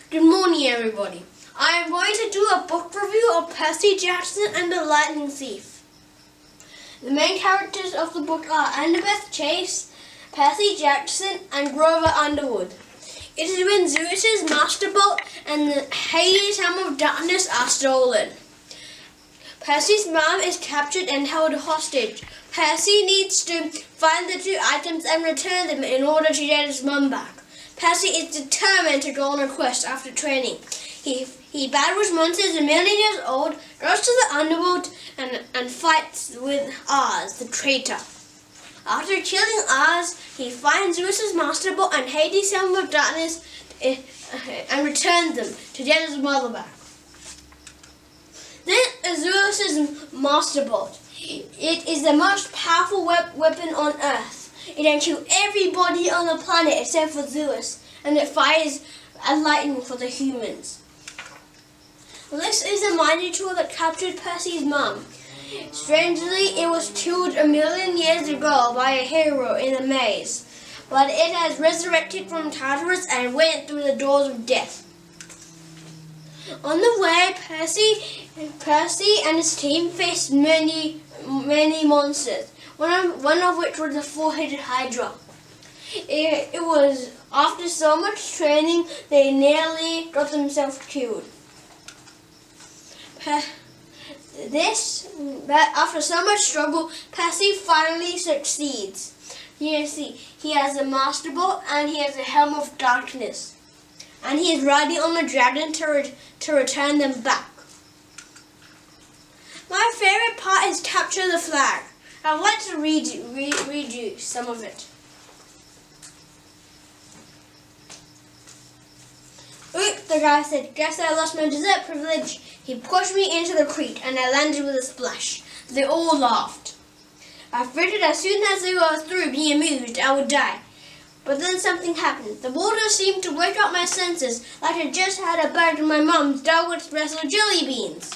Good morning, everybody. I am going to do a book review of Percy Jackson and the Lightning Thief. The main characters of the book are Annabeth Chase, Percy Jackson, and Grover Underwood. It is when Zeus's Master Bolt and the Hades' Helm of Darkness are stolen. Percy's mom is captured and held hostage. Percy needs to find the two items and return them in order to get his mom back. Percy is determined to go on a quest after training. He battles monsters a million years old, goes to the underworld, and fights with Ars, the traitor. After killing Ars, he finds Zeus's Master Bolt and Hades' Helm of Darkness and returns them to get his mother back. This is Zeus's Master Bolt. It is the most powerful weapon on Earth. It can kill everybody on the planet except for Zeus, and it fires a lightning for the humans. This is a mining tool that captured Percy's mom. Strangely, it was killed a million years ago by a hero in a maze, but it has resurrected from Tartarus and went through the doors of death. On the way, Percy and his team faced many monsters, one of which was the four-headed Hydra. It was after so much training they nearly got themselves killed. After so much struggle, Percy finally succeeds. He has a Master Bolt and he has a Helm of Darkness. And he is riding on a dragon to return them back. My favorite part is capture the flag. I'd like to read you some of it. Oop, the guy said, guess I lost my dessert privilege. He pushed me into the creek and I landed with a splash. They all laughed. I figured as soon as they were through being amused, I would die. But then something happened. The water seemed to wake up my senses, like I just had a bite of my mom's Darwood Espresso jelly beans.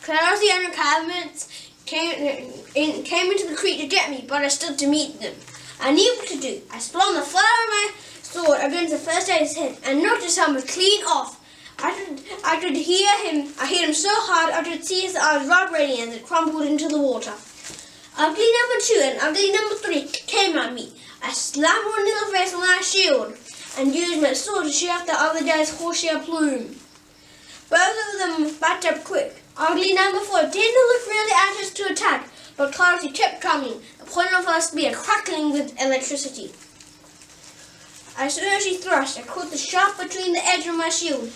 Clouds and encampments came into the creek to get me, but I stood to meet them. I knew what to do. I spun the flat of my sword against the first aid's head and knocked his helmet clean off. I could hear him. I hit him so hard I could see his eyes vibrating as it crumbled into the water. Ugly number 2 and ugly number 3 came at me. I slammed one in the face with my shield and used my sword to shoot off the other guy's horsehair plume. Both of them backed up quick. Ugly number 4 didn't look really anxious to attack, but Clarity kept coming, the point of her spear crackling with electricity. As soon as she thrust, I caught the shaft between the edge of my shield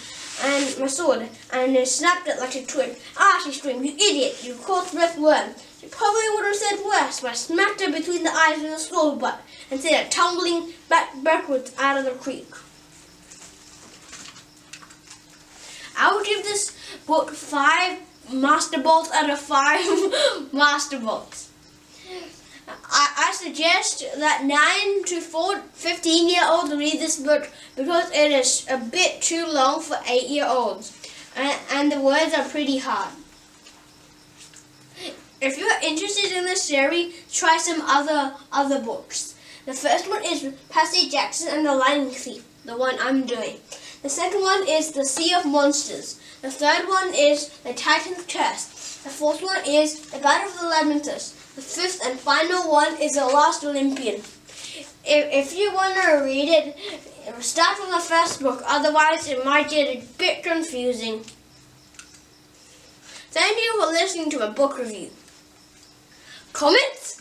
and my sword, and it snapped it like a twig. Ah, she screamed, you idiot, you coarse-breathed worm. She probably would have said worse, but I smacked her between the eyes with a sword butt and sent her tumbling backwards out of the creek. I would give this book 5 Master Bolts out of 5 Master Bolts. I suggest that 9 to 15-year-olds read this book because it is a bit too long for 8-year-olds and the words are pretty hard. If you are interested in this series, try some other books. The first one is Percy Jackson and the Lightning Thief, the one I'm doing. The second one is The Sea of Monsters. The third one is The Titan's Curse. The fourth one is The Battle of the Labyrinthus. The fifth and final one is The Last Olympian. If you want to read it, start from the first book, otherwise it might get a bit confusing. Thank you for listening to a book review. Comments?